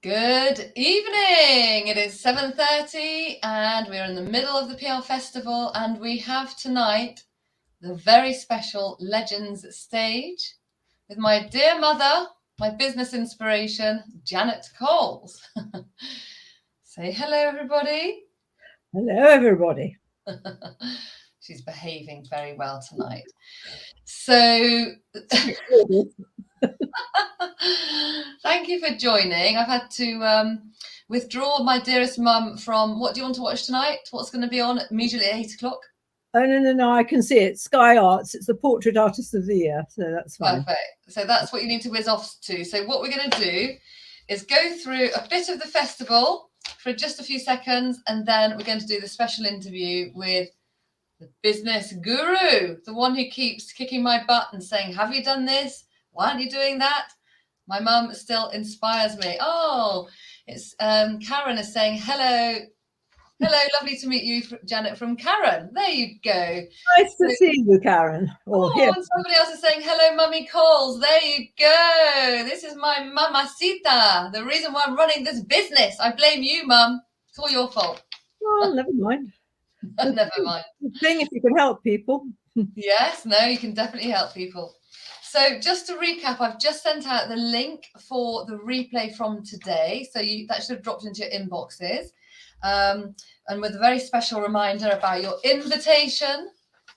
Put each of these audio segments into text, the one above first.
Good evening. It is 7:30 and we're in the middle of the PR Festival, and we have tonight the very special Legends stage with my dear mother, my business inspiration, Janet Coles. Say hello, everybody. Hello, everybody. She's behaving very well tonight. So thank you for joining. I've had to withdraw my dearest mum from what do you want to watch tonight? What's going to be on immediately at 8 o'clock? Oh, no, I can see it. Sky Arts. It's the Portrait Artist of the Year, so that's fine. Perfect. So that's what you need to whiz off to. So what we're going to do is go through a bit of the festival for just a few seconds, and then we're going to do the special interview with the business guru, the one who keeps kicking my butt and saying, have you done this? Why aren't you doing that? My mum still inspires me. Oh, it's Karen is saying, hello, lovely to meet you, Janet, from Karen. There you go. Nice to see you, Karen. And somebody else is saying, hello, Mummy Coles. There you go. This is my mamacita. The reason why I'm running this business. I blame you, Mum. It's all your fault. Oh, never mind. Never mind. The thing if you can help people. Yes, no, you can definitely help people. So just to recap, I've just sent out the link for the replay from today. So that should have dropped into your inboxes. And with a very special reminder about your invitation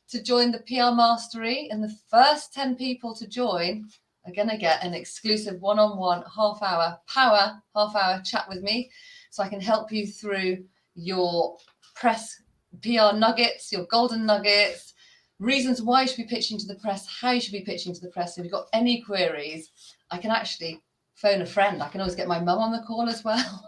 to join the PR Mastery, and the first 10 people to join are going to get an exclusive one-on-one half-hour chat with me, so I can help you through your press PR nuggets, your golden nuggets, reasons why you should be pitching to the press, how you should be pitching to the press. If you've got any queries, I can actually phone a friend. I can always get my mum on the call as well.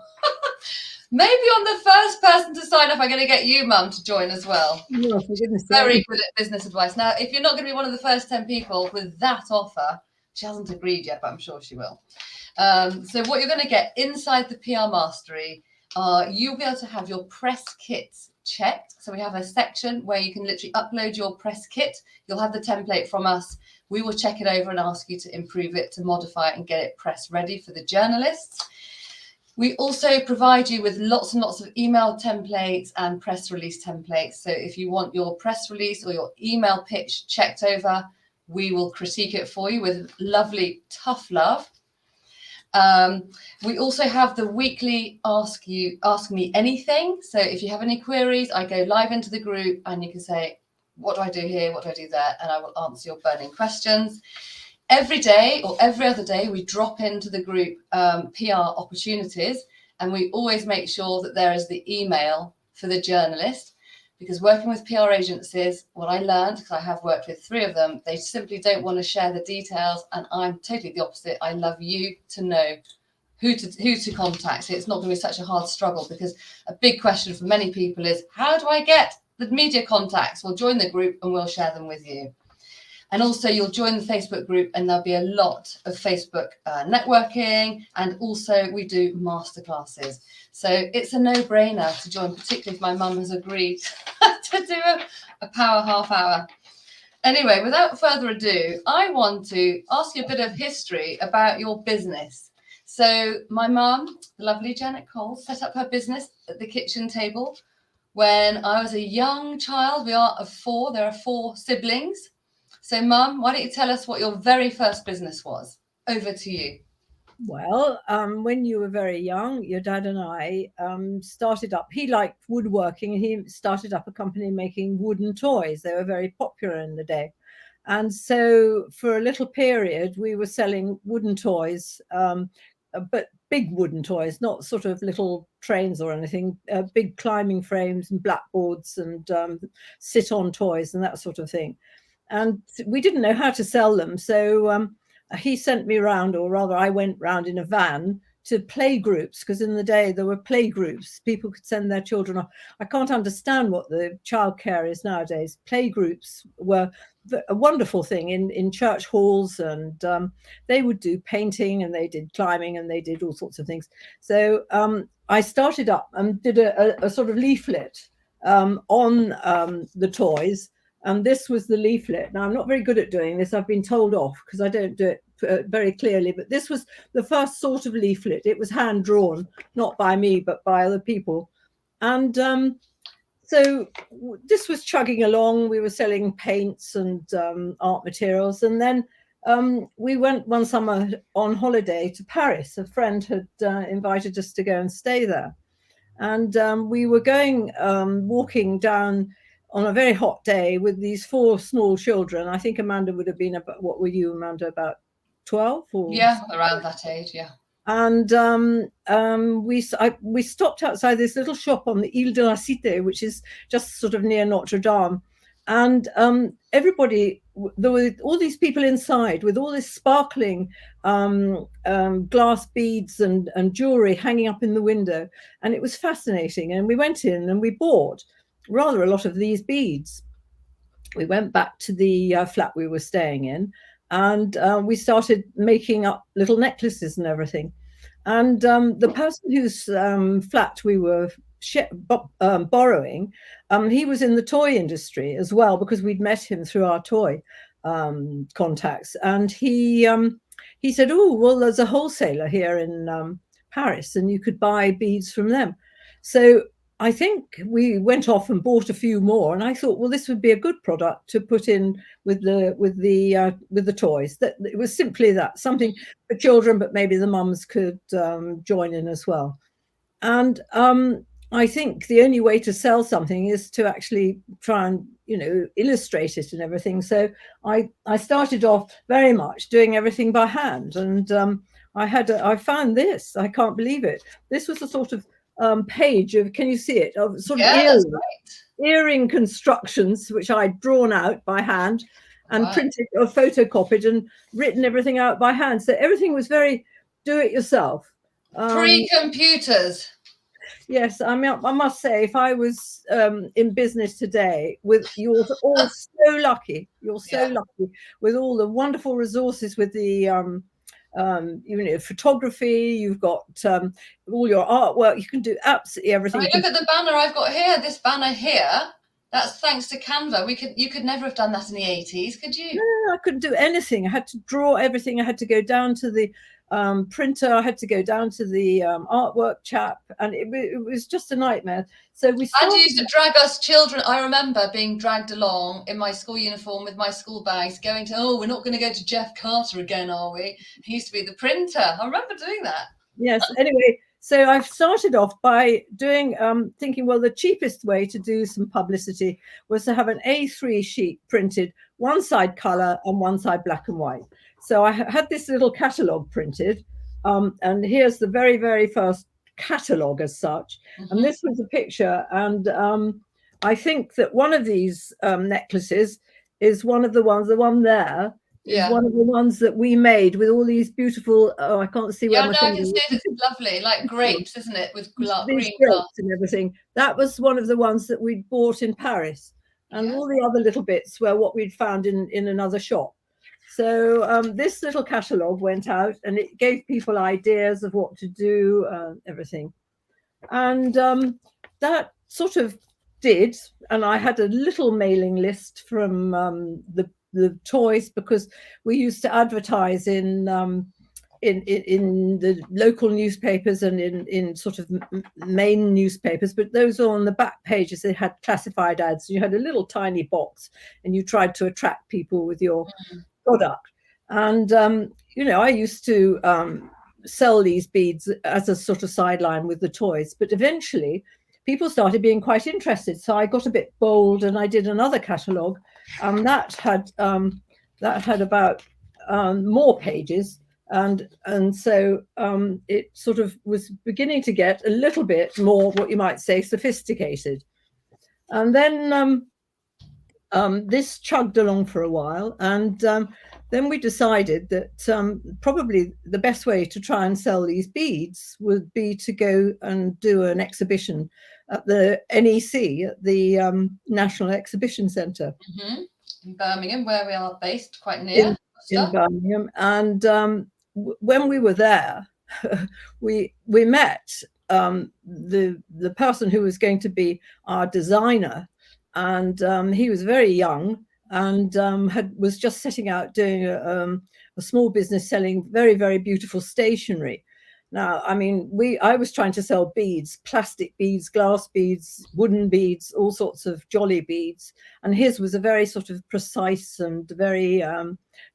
Maybe on the first person to sign up, I'm going to get you, Mum, to join as well. Oh, for goodness sake. Very good at business advice. Now, if you're not going to be one of the first 10 people with that offer, she hasn't agreed yet, but I'm sure she will. So what you're going to get inside the PR Mastery, you'll be able to have your press kits checked. So we have a section where you can literally upload your press kit. You'll have the template from us. We will check it over and ask you to improve it, to modify it, and get it press ready for the journalists. We also provide you with lots and lots of email templates and press release templates. So if you want your press release or your email pitch checked over, we will critique it for you with lovely, tough love. We also have the weekly Ask Me Anything. So if you have any queries, I go live into the group and you can say, what do I do here? What do I do there? And I will answer your burning questions. Every day or every other day, we drop into the group PR opportunities, and we always make sure that there is the email for the journalist, because working with PR agencies, what I learned, because I have worked with 3 of them, they simply don't want to share the details, and I'm totally the opposite. I love you to know who to contact. So it's not going to be such a hard struggle, because a big question for many people is, how do I get the media contacts? Well, join the group and we'll share them with you. And also you'll join the Facebook group, and there'll be a lot of Facebook networking, and also we do masterclasses. So it's a no-brainer to join, particularly if my mum has agreed to do a power half hour. Anyway, without further ado, I want to ask you a bit of history about your business. So my mum, the lovely Janet Coles, set up her business at the kitchen table when I was a young child. We are of 4. There are 4 siblings. So, Mum, why don't you tell us what your very first business was? Over to you. Well, when you were very young, your dad and I started up. He liked woodworking, and he started up a company making wooden toys. They were very popular in the day. And so for a little period, we were selling wooden toys, but big wooden toys, not sort of little trains or anything, big climbing frames and blackboards and sit-on toys and that sort of thing. And we didn't know how to sell them. So he sent me round, or rather I went round in a van to play groups, because in the day there were play groups. People could send their children off. I can't understand what the childcare is nowadays. Play groups were a wonderful thing in church halls, and they would do painting, and they did climbing, and they did all sorts of things. So I started up and did a sort of leaflet on the toys. And this was the leaflet. Now, I'm not very good at doing this. I've been told off because I don't do it very clearly, but this was the first sort of leaflet. It was hand drawn, not by me, but by other people. And so this was chugging along. We were selling paints and art materials. And then we went one summer on holiday to Paris. A friend had invited us to go and stay there. And we were going walking down on a very hot day with these 4 small children. I think Amanda would have been about, what were you, Amanda, about 12? Or yeah, around that age, yeah. And we stopped outside this little shop on the Ile de la Cité, which is just sort of near Notre Dame. And everybody, there were all these people inside with all this sparkling glass beads and jewelry hanging up in the window. And it was fascinating. And we went in and we bought rather a lot of these beads. We went back to the flat we were staying in, and we started making up little necklaces and everything. And the person whose flat we were borrowing, he was in the toy industry as well, because we'd met him through our toy contacts. And he said, oh, well, there's a wholesaler here in Paris, and you could buy beads from them. So I think we went off and bought a few more, and I thought, well, this would be a good product to put in with the toys. That it was simply that, something for children, but maybe the mums could join in as well. And I think the only way to sell something is to actually try and illustrate it and everything. So I started off very much doing everything by hand, and I found this. I can't believe it. This was a sort of page of, can you see it, of sort of earring constructions, which I'd drawn out by hand and printed or photocopied and written everything out by hand. So everything was very do it yourself. Pre-computers. Yes, I mean, I must say, if I was in business today, you're all so lucky. You're so lucky with all the wonderful resources with the photography. You've got all your artwork. You can do absolutely everything. I mean, look at the banner I've got here. This banner here, that's thanks to Canva. You could never have done that in the 80s, could you? No, I couldn't do anything. I had to draw everything. I had to go down to the printer. I had to go down to the artwork chap, and it was just a nightmare. So we started. And you used to drag us children. I remember being dragged along in my school uniform with my school bags, going to, oh, we're not going to go to Jeff Carter again, are we? He used to be the printer. I remember doing that. Yes. Anyway, so I've started off by doing, thinking, well, the cheapest way to do some publicity was to have an A3 sheet printed, one side color and one side black and white. So I had this little catalogue printed, and here's the very, very first catalogue as such. And this was a picture, and I think that one of these necklaces is one of the ones, the one there is one of the ones that we made with all these beautiful, I can't see where my I can see it. It's lovely, like grapes, isn't it, with green grapes and everything. That was one of the ones that we'd bought in Paris, and all the other little bits were what we'd found in another shop. So this little catalogue went out, and it gave people ideas of what to do, everything. And that sort of did. And I had a little mailing list from the toys, because we used to advertise in the local newspapers and in sort of main newspapers, but those are on the back pages. They had classified ads. You had a little tiny box, and you tried to attract people with your product. And I used to sell these beads as a sort of sideline with the toys, but eventually people started being quite interested, so I got a bit bold and I did another catalogue, and that had about more pages, and so it sort of was beginning to get a little bit more, what you might say, sophisticated. And then this chugged along for a while, and then we decided that probably the best way to try and sell these beads would be to go and do an exhibition at the NEC, at the National Exhibition Centre. In Birmingham, where we are based, quite near. In Birmingham. And when we were there, we met the person who was going to be our designer. And he was very young, and was just setting out doing a small business selling very, very beautiful stationery. Now, I mean, I was trying to sell beads, plastic beads, glass beads, wooden beads, all sorts of jolly beads. And his was a very sort of precise and very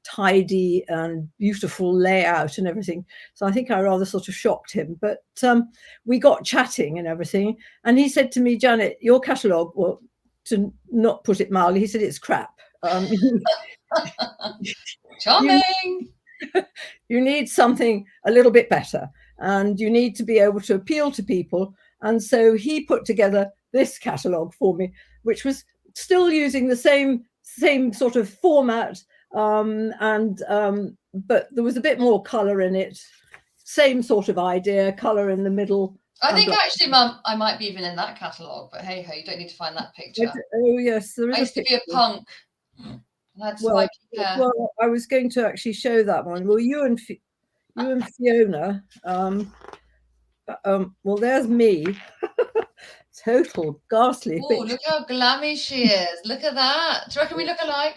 tidy and beautiful layout and everything. So I think I rather sort of shocked him. But we got chatting and everything. And he said to me, Janet, your catalogue, well, to not put it mildly, he said, it's crap. Charming. You need something a little bit better, and you need to be able to appeal to people. And so he put together this catalogue for me, which was still using the same sort of format, but there was a bit more colour in it. Same sort of idea, colour in the middle. I think actually, Mum, I might be even in that catalogue, but hey ho, you don't need to find that picture. Oh yes, there is. I used to be a punk. Well, I was going to actually show that one. Well, you and Fiona. Well, there's me. Total ghastly. Oh, look how glammy she is! Look at that. Do you reckon we look alike?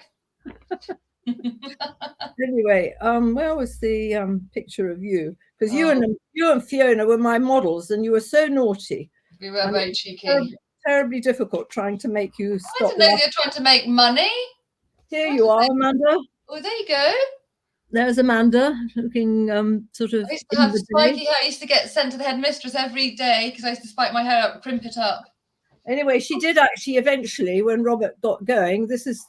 Anyway, where was the picture of you? Because you and Fiona were my models, and you were so naughty. We were very cheeky. Terribly difficult trying to make you stop. I didn't know you were trying to make money. Here you are, Amanda. Oh, there you go. There's Amanda looking sort of. I used to have spiky hair. I used to get sent to the headmistress every day because I used to spike my hair up, crimp it up. Anyway, she did actually eventually, when Robert got going. This is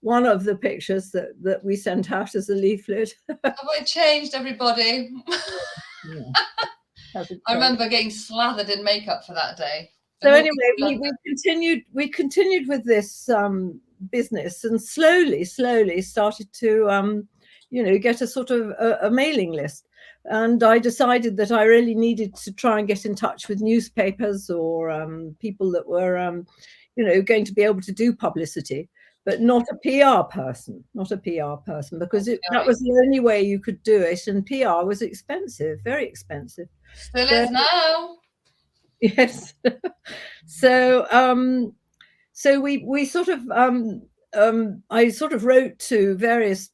one of the pictures that we sent out as a leaflet. Have I changed, everybody? Yeah. I remember getting slathered in makeup for that day. So anyway, we continued with this business, and slowly started to get a sort of a mailing list. And I decided that I really needed to try and get in touch with newspapers or people that were going to be able to do publicity, but not a PR person, because that was the only way you could do it, and PR was expensive, very expensive. Still is now. Yes. So we sort of I sort of wrote to various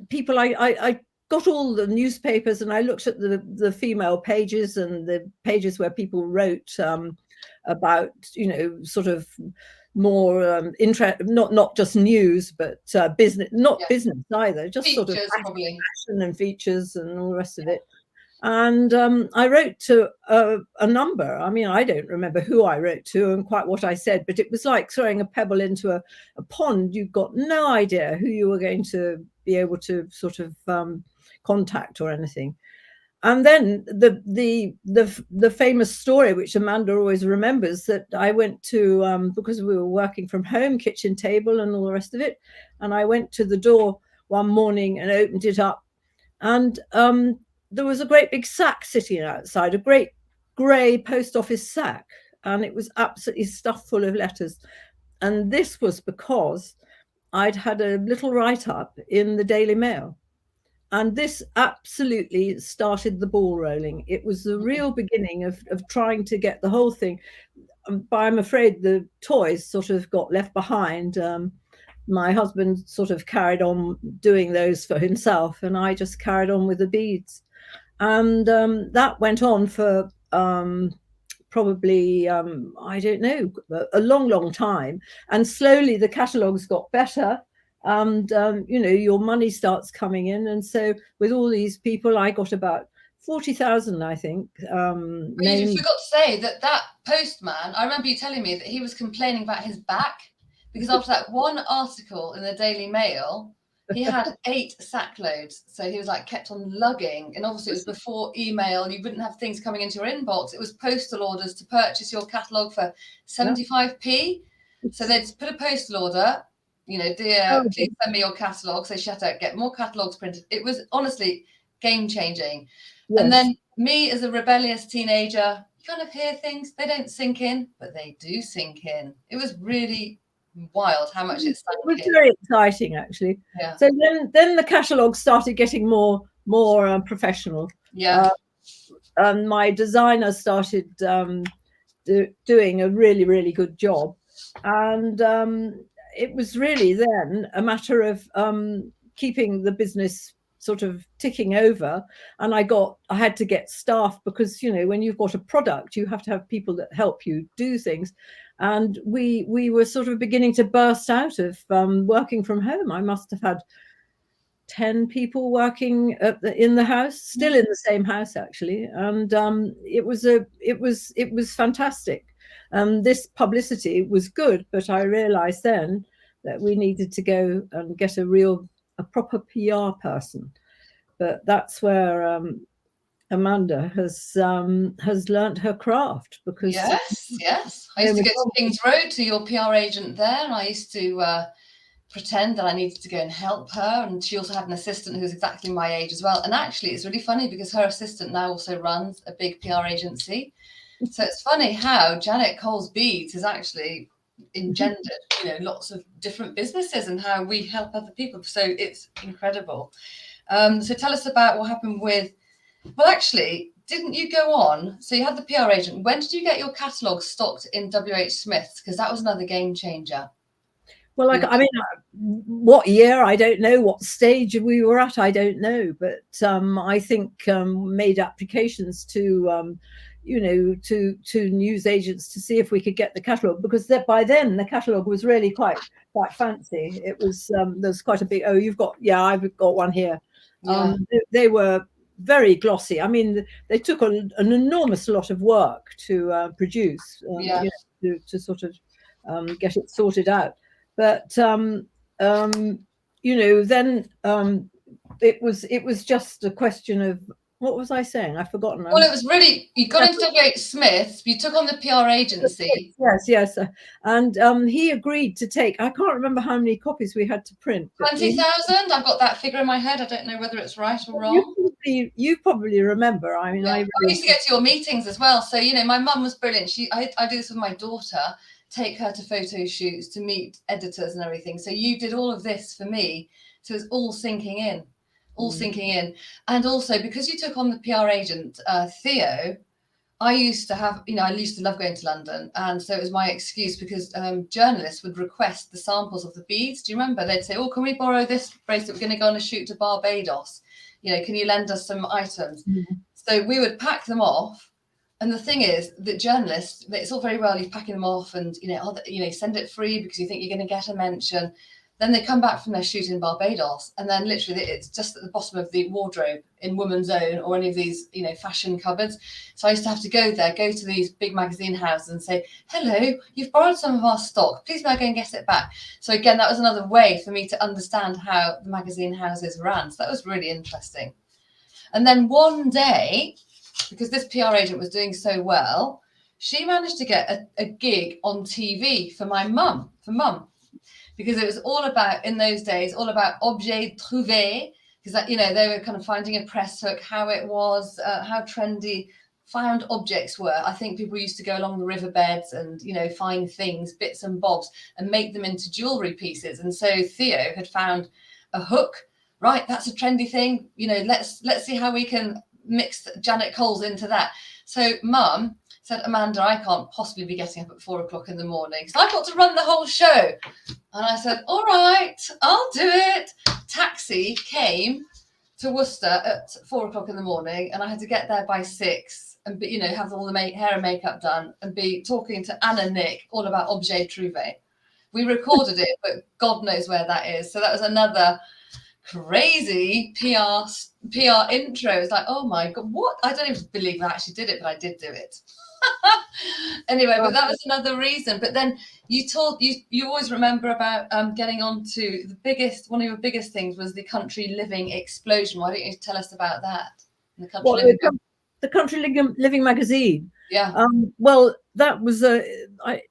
people. I got all the newspapers, and I looked at the female pages and the pages where people wrote about sort of more not just news, but business, business either, just features, sort of fashion and features and all the rest of it. And I wrote to a number. I mean, I don't remember who I wrote to and quite what I said, but it was like throwing a pebble into a pond. You've got no idea who you were going to be able to sort of contact or anything. And then the famous story, which Amanda always remembers, that I went to, because we were working from home, kitchen table and all the rest of it. And I went to the door one morning and opened it up. And there was a great big sack sitting outside, a great grey post office sack. And it was absolutely stuffed full of letters. And this was because I'd had a little write-up in the Daily Mail. And this absolutely started the ball rolling. It was the real beginning of trying to get the whole thing. But I'm afraid the toys sort of got left behind. My husband sort of carried on doing those for himself, and I just carried on with the beads. And that went on for probably, I don't know, a long time. And slowly the catalogues got better. And your money starts coming in, and so with all these people, I got about 40,000, I think. But you forgot to say that postman. I remember you telling me that he was complaining about his back because after that one article in the Daily Mail, he had 8 sackloads. So he was like kept on lugging, and obviously it was before email. You wouldn't have things coming into your inbox. It was postal orders to purchase your catalogue for 75p. So they'd put a postal order. Dear, please send me your catalogue. So she had to get more catalogues printed. It was honestly game changing. Yes. And then me as a rebellious teenager, you kind of hear things, they don't sink in, but they do sink in. It was really wild how much it sank in. It was very exciting, actually. Yeah. So then the catalogue started getting more professional. Yeah. And my designer started doing a really, really good job. And it was really then a matter of keeping the business sort of ticking over. And I had to get staff, because, you know, when you've got a product, you have to have people that help you do things. And we were sort of beginning to burst out of working from home. I must have had 10 people working in the house, still in the same house actually, and it was fantastic. This publicity was good, but I realized then that we needed to go and get a proper PR person. But that's where Amanda has learnt her craft, because yes. I used to go to King's Road to your PR agent there, and I used to pretend that I needed to go and help her. And she also had an assistant who was exactly my age as well. And actually, it's really funny because her assistant now also runs a big PR agency. So it's funny how Janet Cole's Beads has actually engendered, you know, lots of different businesses and how we help other people. So it's incredible. So tell us about what happened with, well, actually, didn't you go on? So you had the PR agent. When did you get your catalogue stocked in WH Smith's? Because that was another game changer. Well, like, I mean, what year, I don't know. What stage we were at, I don't know. But I think made applications to, you know, to news agents to see if we could get the catalogue, because by then the catalogue was really quite fancy. It was there's quite a big. Oh, you've got, yeah, I've got one here. Yeah. They were very glossy. I mean, they took an enormous lot of work to produce, you know, to sort of get it sorted out. But you know, then it was just a question of, what was I saying? I've forgotten. Well, it was really, you got into WH Smith, you took on the PR agency. Yes. And he agreed to take, I can't remember how many copies we had to print. 20,000? I've got that figure in my head. I don't know whether it's right or wrong. You probably remember. I mean, I used to go to your meetings as well. So, you know, my mum was brilliant. I do this with my daughter, take her to photo shoots, to meet editors and everything. So you did all of this for me. So it's all sinking in. And also, because you took on the PR agent, Theo, I used to have, you know, I used to love going to London. And so it was my excuse, because journalists would request the samples of the beads. Do you remember? They'd say, oh, can we borrow this bracelet? We're going to go on a shoot to Barbados. You know, can you lend us some items? Mm-hmm. So we would pack them off. And the thing is that journalists, it's all very well you packing them off and, you know, send it free because you think you're going to get a mention. Then they come back from their shoot in Barbados, and then literally it's just at the bottom of the wardrobe in Woman's Own or any of these, you know, fashion cupboards. So I used to have to go to these big magazine houses and say, hello, you've borrowed some of our stock. Please may I go and get it back? So again, that was another way for me to understand how the magazine houses ran. So that was really interesting. And then one day, because this PR agent was doing so well, she managed to get a gig on TV for mum. Because it was all about, in those days, all about objets trouvés, because that, you know, they were kind of finding a press hook, how it was, how trendy found objects were. I think people used to go along the riverbeds and, you know, find things, bits and bobs, and make them into jewelry pieces. And so Theo had found a hook. Right, that's a trendy thing. You know, let's see how we can mix Janet Cole's into that. So Mum said, Amanda, I can't possibly be getting up at 4 o'clock in the morning, so I've got to run the whole show. And I said, all right, I'll do it. Taxi came to Worcester at 4 o'clock in the morning, and I had to get there by 6 and be, you know, have all the hair and makeup done and be talking to Anna Nick all about objets trouvés. We recorded it, but God knows where that is. So that was another crazy PR intro. It's like, oh my God, what? I don't even believe I actually did it, but I did do it. Anyway, but that was another reason. But then you always remember about getting on to one of your biggest things was the Country Living explosion. Why don't you tell us about that? The Country Living magazine. Yeah. Well, that was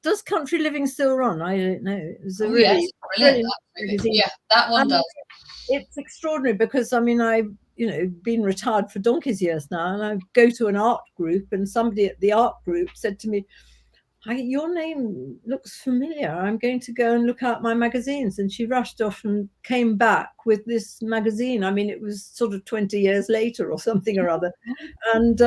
does Country Living still run? I don't know. It was yes, brilliant. Magazine. Yeah, that one does. It's extraordinary because, I mean, I've, you know, been retired for donkey's years now, and I go to an art group, and somebody at the art group said to me, your name looks familiar. I'm going to go and look out my magazines. And she rushed off and came back with this magazine. I mean, it was sort of 20 years later or something or other. And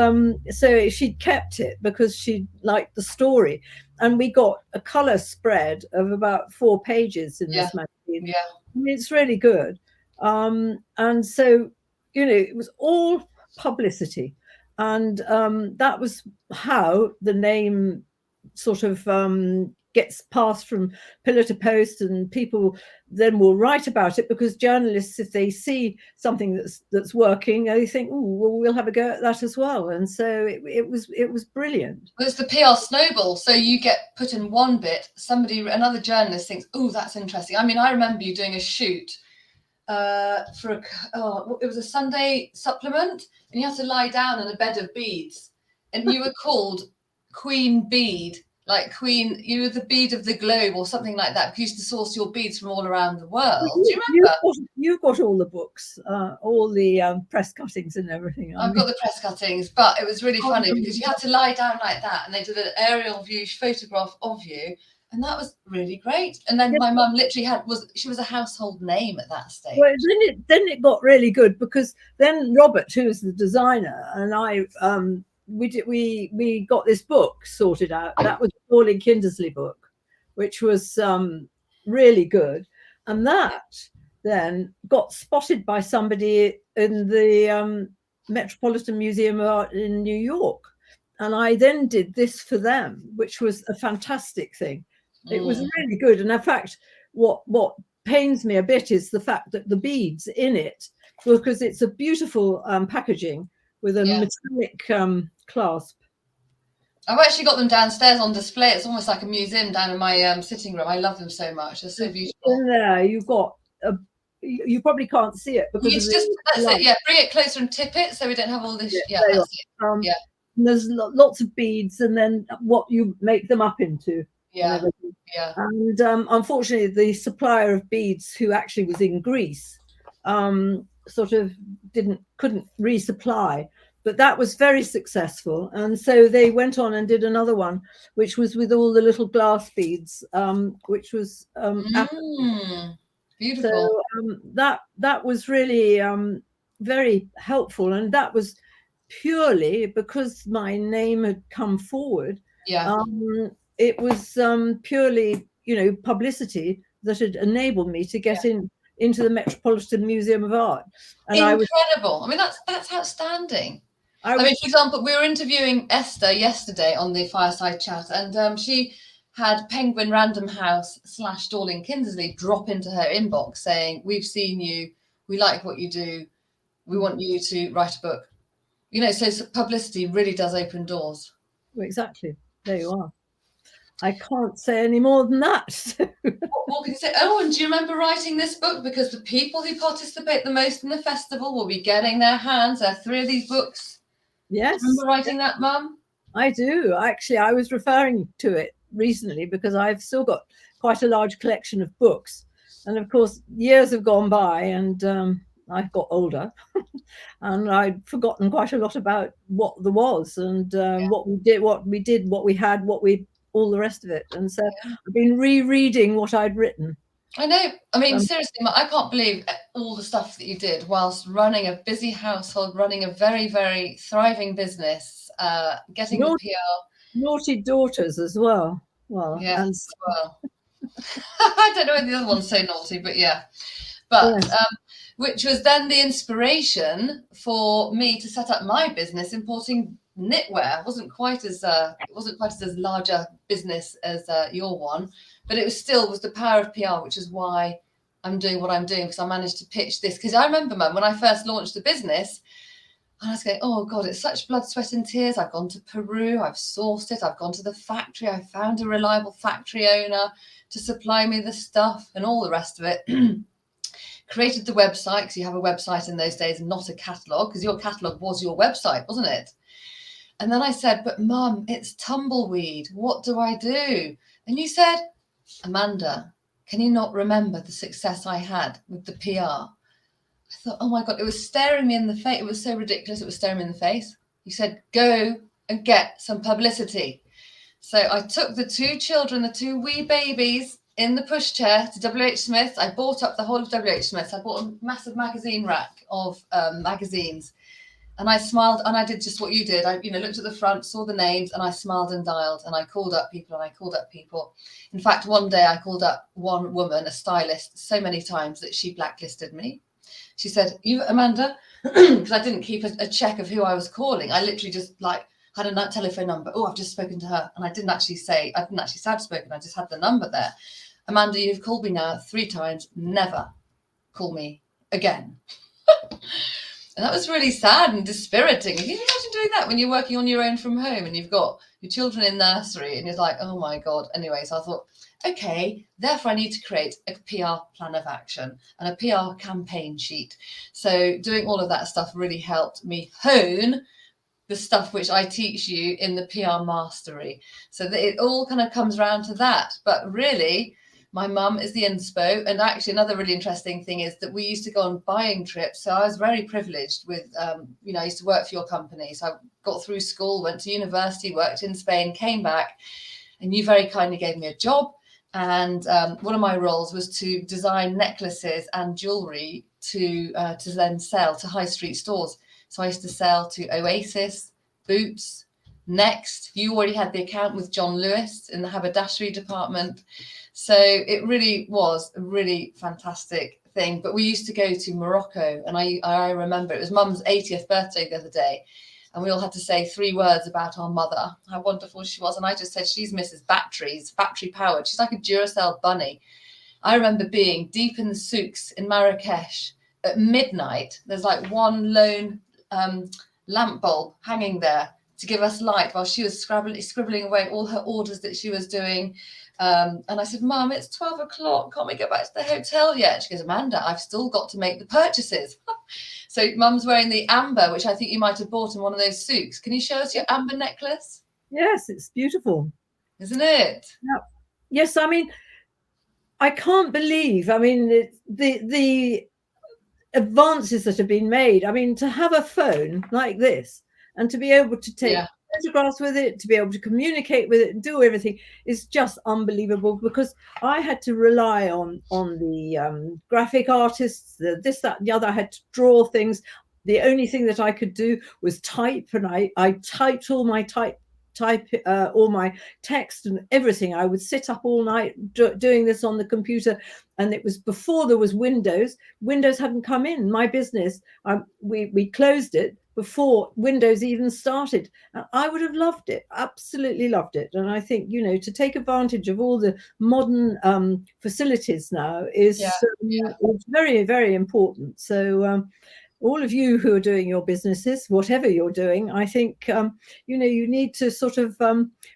so she kept it because she liked the story. And we got a color spread of about 4 pages in this magazine. Yeah. I mean, it's really good. And so, it was all publicity. And that was how the name sort of gets passed from pillar to post, and people then will write about it, because journalists, if they see something that's working, they think, oh, well, we'll have a go at that as well. And so it was brilliant. Well, it's the PR snowball. So you get put in one bit, another journalist thinks, oh, that's interesting. I mean, I remember you doing a shoot it was a Sunday supplement, and you had to lie down in a bed of beads, and you were called Queen Bead, like Queen, you were the bead of the globe or something like that, because you used to source your beads from all around the world. Do you remember? You've got all the books, all the press cuttings and everything. I've got the press cuttings, but it was really funny because you had to lie down like that, and they did an aerial view photograph of you. And that was really great. And then my mum literally she was a household name at that stage. Well, then it got really good, because then Robert, who was the designer, and I, we got this book sorted out. That was the Pauline Kindersley book, which was really good. And that then got spotted by somebody in the Metropolitan Museum of Art in New York. And I then did this for them, which was a fantastic thing. It was really good. And in fact, what pains me a bit is the fact that the beads in it, because it's a beautiful packaging with a metallic clasp. I've actually got them downstairs on display. It's almost like a museum down in my sitting room. I love them so much. They're so beautiful. In there, you've got you probably can't see it because it's just that's it. Yeah, bring it closer and tip it so we don't have all this. Yeah, that's it. There's lots of beads, and then what you make them up into. Yeah. And unfortunately, the supplier of beads, who actually was in Greece, sort of couldn't resupply. But that was very successful, and so they went on and did another one, which was with all the little glass beads, which was beautiful. So that was really very helpful, and that was purely because my name had come forward. It was purely, publicity that had enabled me to get into the Metropolitan Museum of Art. And incredible. I mean, that's outstanding. I mean, for example, we were interviewing Esther yesterday on the Fireside Chat, and she had Penguin Random House / Dorling Kindersley drop into her inbox saying, "We've seen you. We like what you do. We want you to write a book." So publicity really does open doors. Well, exactly. There you are. I can't say any more than that. What can you say? Oh, and do you remember writing this book? Because the people who participate the most in the festival will be getting their hands. There are 3 of these books. Yes. Do you remember writing that, Mum? I do. Actually, I was referring to it recently because I've still got quite a large collection of books. And of course, years have gone by, and I've got older and I'd forgotten quite a lot about what there was, and what we did, what we had, all the rest of it. And so I've been rereading what I'd written. I know. I mean, seriously, I can't believe all the stuff that you did whilst running a busy household, running a very, very thriving business, getting the PR. Naughty daughters as well. Well, yes, well. I don't know whether the other one's so naughty, but But which was then the inspiration for me to set up my business importing knitwear. It wasn't quite as large a business as your one, but it was the power of PR, which is why I'm doing what I'm doing, because I managed to pitch this. Because I remember, Mum, when I first launched the business, and I was going, oh God, it's such blood, sweat and tears. I've gone to Peru, I've sourced it, I've gone to the factory, I found a reliable factory owner to supply me the stuff and all the rest of it. Created the website, because you have a website in those days, not a catalogue, because your catalogue was your website, wasn't it? And then I said, but Mum, it's tumbleweed. What do I do? And you said, Amanda, can you not remember the success I had with the PR? I thought, oh my God, it was staring me in the face. It was so ridiculous. It was staring me in the face. You said, go and get some publicity. So I took the 2 children, the 2 wee babies, in the pushchair to WH Smith's. I bought up the whole of WH Smith's. I bought a massive magazine rack of magazines. And I smiled, and I did just what you did. I, looked at the front, saw the names, and I smiled and dialed, and I called up people, and I called up people. In fact, one day I called up one woman, a stylist, so many times that she blacklisted me. She said, "You, Amanda," because I didn't keep a check of who I was calling. I literally just had a telephone number. Oh, I've just spoken to her, and I didn't actually say I'd spoken. I just had the number there. "Amanda, you've called me now 3 times. Never call me again." And that was really sad and dispiriting. Can you imagine doing that when you're working on your own from home and you've got your children in nursery and you're like, oh my God. Anyway, so I thought, okay, therefore I need to create a PR plan of action and a PR campaign sheet. So doing all of that stuff really helped me hone the stuff which I teach you in the PR mastery. So that it all kind of comes around to that. But really, my mum is the inspo. And actually, another really interesting thing is that we used to go on buying trips. So I was very privileged with, I used to work for your company. So I got through school, went to university, worked in Spain, came back, and you very kindly gave me a job. And one of my roles was to design necklaces and jewelry to then sell to high street stores. So I used to sell to Oasis, Boots, Next. You already had the account with John Lewis in the haberdashery department. So it really was a really fantastic thing. But we used to go to Morocco, and I remember it was Mum's 80th birthday the other day, and we all had to say 3 words about our mother, how wonderful she was. And I just said, she's Mrs. Batteries, battery powered. She's like a Duracell bunny. I remember being deep in the souks in Marrakesh at midnight. There's like one lone lamp bulb hanging there to give us light while she was scribbling away all her orders that she was doing. And I said, Mum, it's 12 o'clock. Can't we go back to the hotel yet? She goes, Amanda, I've still got to make the purchases. So Mum's wearing the amber, which I think you might have bought in one of those souks. Can you show us your amber necklace? Yes, it's beautiful. Isn't it? Yeah. Yes, I mean, I can't believe, the advances that have been made. I mean, to have a phone like this and to be able to take photographs with it, to be able to communicate with it and do everything is just unbelievable, because I had to rely on the graphic artists, this, that, and the other. I had to draw things. The only thing that I could do was type, and I typed all my all my text and everything. I would sit up all night doing this on the computer, and it was before there was Windows. Windows hadn't come in my business. We closed it before Windows even started. I would have loved it, absolutely loved it. And I think, to take advantage of all the modern facilities now is very, very important. So all of you who are doing your businesses, whatever you're doing, I think, you need to sort of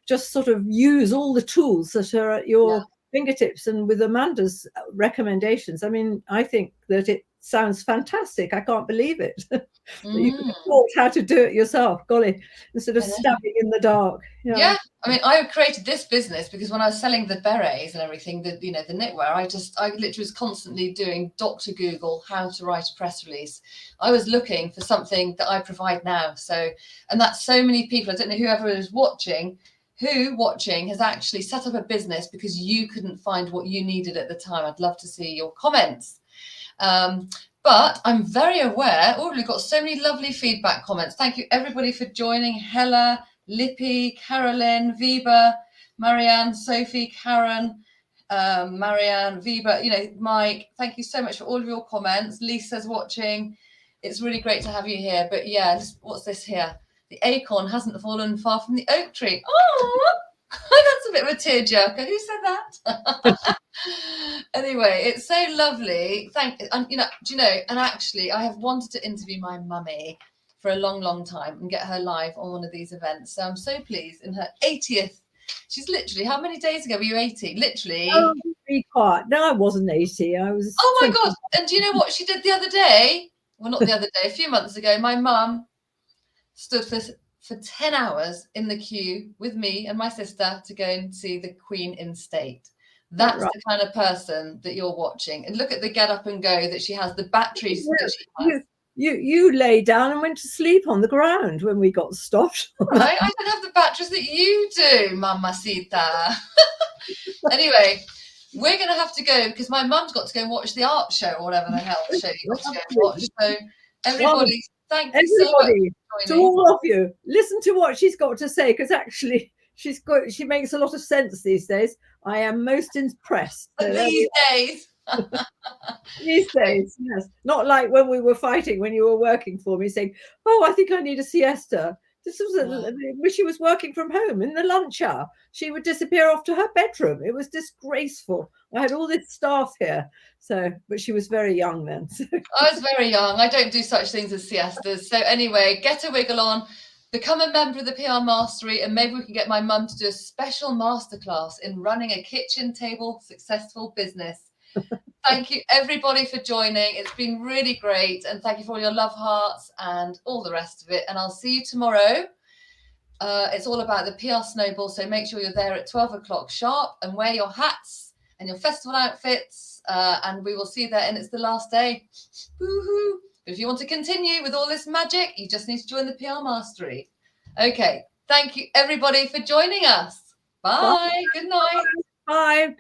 just sort of use all the tools that are at your fingertips. And with Amanda's recommendations, I mean, I think that it sounds fantastic. I can't believe it. That you could have taught how to do it yourself, golly, instead of stabbing in the dark. Yeah. I mean, I created this business because when I was selling the berets and everything, the knitwear, I literally was constantly doing Dr. Google how to write a press release. I was looking for something that I provide now. So, and that's so many people, I don't know whoever is watching, has actually set up a business because you couldn't find what you needed at the time. I'd love to see your comments. But I'm very aware, we've got so many lovely feedback comments. Thank you everybody for joining. Hella, Lippy, Carolyn, Viva, Marianne, Sophie, Karen, Marianne, Viva, Mike, thank you so much for all of your comments. Lisa's watching. It's really great to have you here. But yeah, what's this here? The acorn hasn't fallen far from the oak tree. Oh, that's a bit of a tearjerker. Who said that? Anyway, it's so lovely. And actually, I have wanted to interview my mummy for a long, long time and get her live on one of these events. So I'm so pleased. In her 80th, she's literally, how many days ago were you 80? Literally. Oh, be quiet. No, I wasn't 80. I was. Oh my God. And do you know what she did the other day? Well, not the other day, a few months ago, my mum stood for 10 hours in the queue with me and my sister to go and see the Queen in state. That's the kind of person that you're watching. And look at the get up and go that she has, the batteries that she has. You lay down and went to sleep on the ground when we got stopped. Right, I don't have the batteries that you do, Mamacita. Anyway, we're going to have to go because my mum's got to go and watch the art show or whatever the hell show you got to go and watch. So everybody, thank you so much for to joining. all of you, listen to what she's got to say, because actually she makes a lot of sense these days. I am most impressed. So These days. These days, yes. Not like when we were fighting, when you were working for me, saying, "Oh, I think I need a siesta." This was when she was working from home in the lunch hour. She would disappear off to her bedroom. It was disgraceful. I had all this staff here, but she was very young then. So. I was very young. I don't do such things as siestas. So anyway, get a wiggle on, become a member of the PR Mastery, and maybe we can get my mum to do a special masterclass in running a kitchen table successful business. Thank you everybody for joining. It's been really great, and thank you for all your love hearts and all the rest of it. And I'll see you tomorrow. It's all about the PR Snowball, so make sure you're there at 12 o'clock sharp and wear your hats and your festival outfits, and we will see you there. And it's the last day. Woohoo! But if you want to continue with all this magic, you just need to join the PR Mastery. Okay, thank you everybody for joining us. Bye. Good night. Bye.